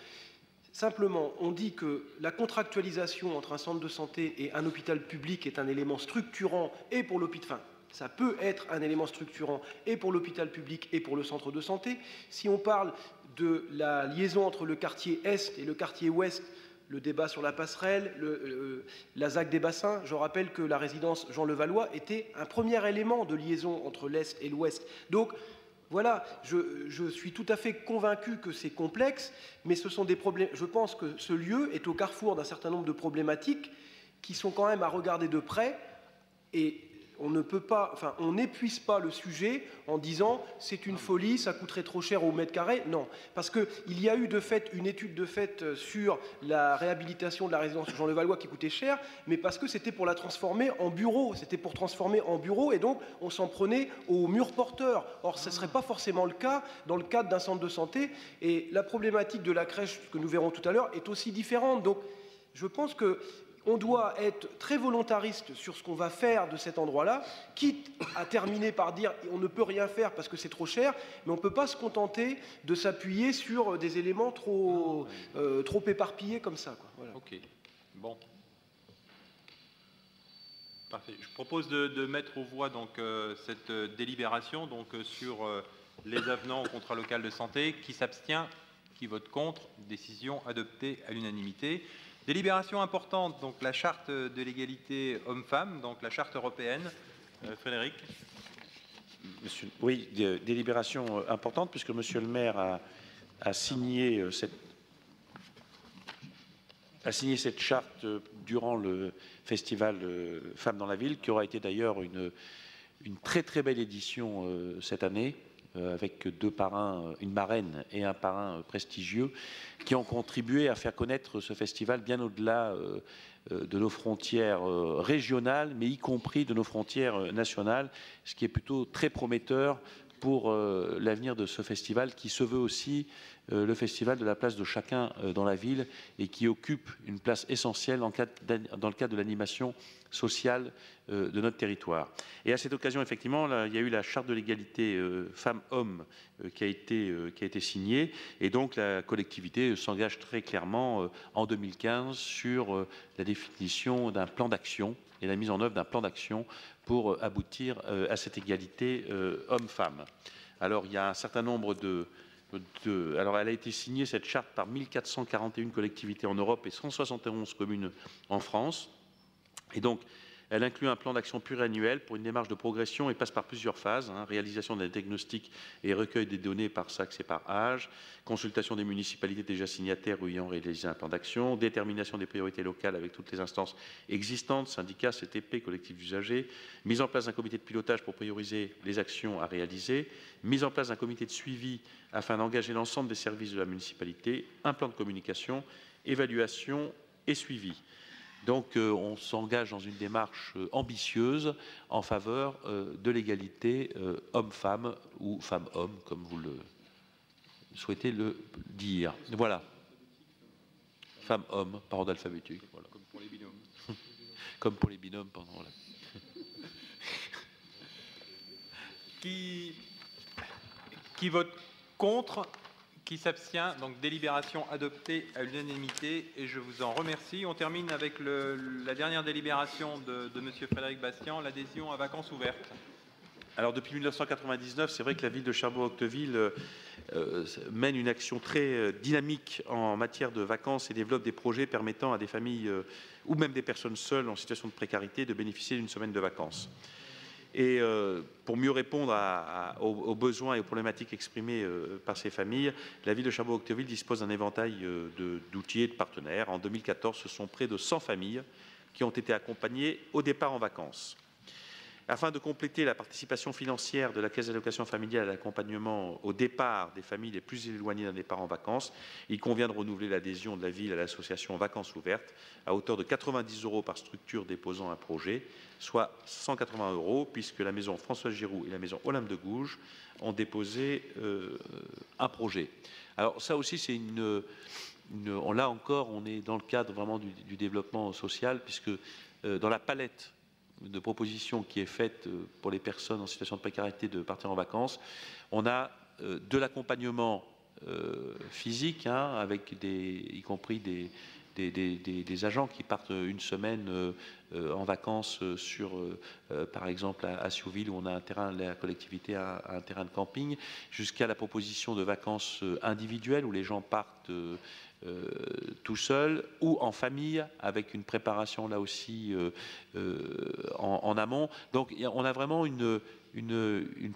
Simplement, on dit que la contractualisation entre un centre de santé et un hôpital public est un élément structurant et pour l'hôpital. Ça peut être un élément structurant et pour l'hôpital public et pour le centre de santé. Si on parle de la liaison entre le quartier Est et le quartier Ouest, le débat sur la passerelle, la ZAC des bassins, je rappelle que la résidence Jean Levallois était un premier élément de liaison entre l'Est et l'Ouest. Donc, voilà, je suis tout à fait convaincu que c'est complexe, mais ce sont des problèmes. Je pense que ce lieu est au carrefour d'un certain nombre de problématiques qui sont quand même à regarder de près, et on ne peut pas, enfin, on n'épuise pas le sujet en disant c'est une folie, ça coûterait trop cher au mètre carré. Non, parce qu'il y a eu de fait une étude de fait sur la réhabilitation de la résidence Jean Levallois qui coûtait cher, mais parce que c'était pour la transformer en bureau, c'était pour transformer en bureau, et donc on s'en prenait aux murs porteurs. Or, ce ne serait pas forcément le cas dans le cadre d'un centre de santé, et la problématique de la crèche que nous verrons tout à l'heure est aussi différente. Donc, je pense que on doit être très volontariste sur ce qu'on va faire de cet endroit-là, quitte à terminer par dire on ne peut rien faire parce que c'est trop cher, mais on ne peut pas se contenter de s'appuyer sur des éléments trop éparpillés comme ça, quoi. Voilà. Ok, bon. Parfait. Je propose de mettre aux voix donc, cette délibération donc, sur les avenants au contrat local de santé. Qui s'abstient? Qui vote contre? Décision adoptée à l'unanimité. Délibération importante, donc la charte de l'égalité homme-femme, donc la charte européenne. Frédéric. Oui, délibération importante puisque Monsieur le maire a signé cette charte durant le festival Femmes dans la ville, qui aura été d'ailleurs une très belle édition cette année, avec deux parrains, une marraine et un parrain prestigieux, qui ont contribué à faire connaître ce festival bien au-delà de nos frontières régionales, mais y compris de nos frontières nationales, ce qui est plutôt très prometteur pour l'avenir de ce festival, qui se veut aussi le festival de la place de chacun dans la ville et qui occupe une place essentielle dans le cadre de l'animation sociale de notre territoire. Et à cette occasion, effectivement, là, il y a eu la charte de l'égalité femmes-hommes qui a été signée, et donc la collectivité s'engage très clairement en 2015 sur la définition d'un plan d'action et la mise en œuvre d'un plan d'action pour aboutir à cette égalité hommes-femmes. Alors, il y a un certain nombre alors, elle a été signée, cette charte, par 1441 collectivités en Europe et 171 communes en France. Et donc, elle inclut un plan d'action pluriannuel pour une démarche de progression et passe par plusieurs phases. Réalisation d'un diagnostic et recueil des données par sexe et par âge, consultation des municipalités déjà signataires ou ayant réalisé un plan d'action, détermination des priorités locales avec toutes les instances existantes, syndicats, CTP, collectifs d'usagers, mise en place d'un comité de pilotage pour prioriser les actions à réaliser, mise en place d'un comité de suivi afin d'engager l'ensemble des services de la municipalité, un plan de communication, évaluation et suivi. Donc, on s'engage dans une démarche ambitieuse en faveur de l'égalité homme-femme ou femme-homme, comme vous le souhaitez le dire. Voilà. Femme-homme, par ordre alphabétique. Voilà. Comme pour les binômes. Comme pour les binômes, pardon. Voilà. Qui vote contre? Qui s'abstient? Donc délibération adoptée à l'unanimité et je vous en remercie. On termine avec la dernière délibération de M. Frédéric Bastian, l'adhésion à vacances ouvertes. Alors depuis 1999, c'est vrai que la ville de Cherbourg-Octeville mène une action très dynamique en matière de vacances et développe des projets permettant à des familles ou même des personnes seules en situation de précarité de bénéficier d'une semaine de vacances. Et pour mieux répondre aux besoins et aux problématiques exprimées par ces familles, la ville de Cherbourg-Octeville dispose d'un éventail d'outils et de partenaires. En 2014, ce sont près de 100 familles qui ont été accompagnées au départ en vacances. Afin de compléter la participation financière de la Caisse d'allocation familiale à l'accompagnement au départ des familles les plus éloignées d'un départ en vacances, il convient de renouveler l'adhésion de la ville à l'association Vacances Ouvertes à hauteur de 90 € par structure déposant un projet, soit 180 €, puisque la maison François Giroud et la maison Olympe de Gouges ont déposé un projet. Alors ça aussi, c'est là encore, on est dans le cadre vraiment du développement social, puisque dans la palette de propositions qui est faite pour les personnes en situation de précarité de partir en vacances, on a de l'accompagnement physique, avec y compris des agents qui partent une semaine en vacances par exemple à Siouville, où on a un terrain, la collectivité a un terrain de camping, jusqu'à la proposition de vacances individuelles où les gens partent tout seul ou en famille, avec une préparation là aussi en amont. Donc on a vraiment une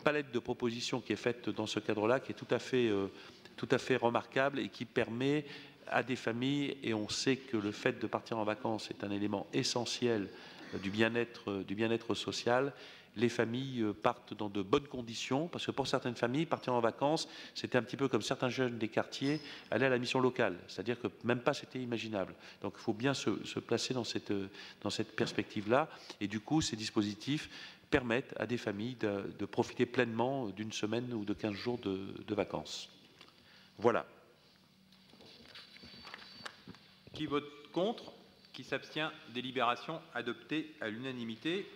palette de propositions qui est faite dans ce cadre-là, qui est tout à fait remarquable et qui permet à des familles, et on sait que le fait de partir en vacances est un élément essentiel du bien-être social. Les familles partent dans de bonnes conditions, parce que pour certaines familles, partir en vacances, c'était un petit peu comme certains jeunes des quartiers aller à la mission locale, c'est-à-dire que même pas c'était imaginable. Donc il faut bien se placer dans cette perspective-là, et du coup ces dispositifs permettent à des familles de profiter pleinement d'une semaine ou de 15 jours de vacances. Voilà. Qui vote contre? Qui s'abstient? Délibération adoptée à l'unanimité.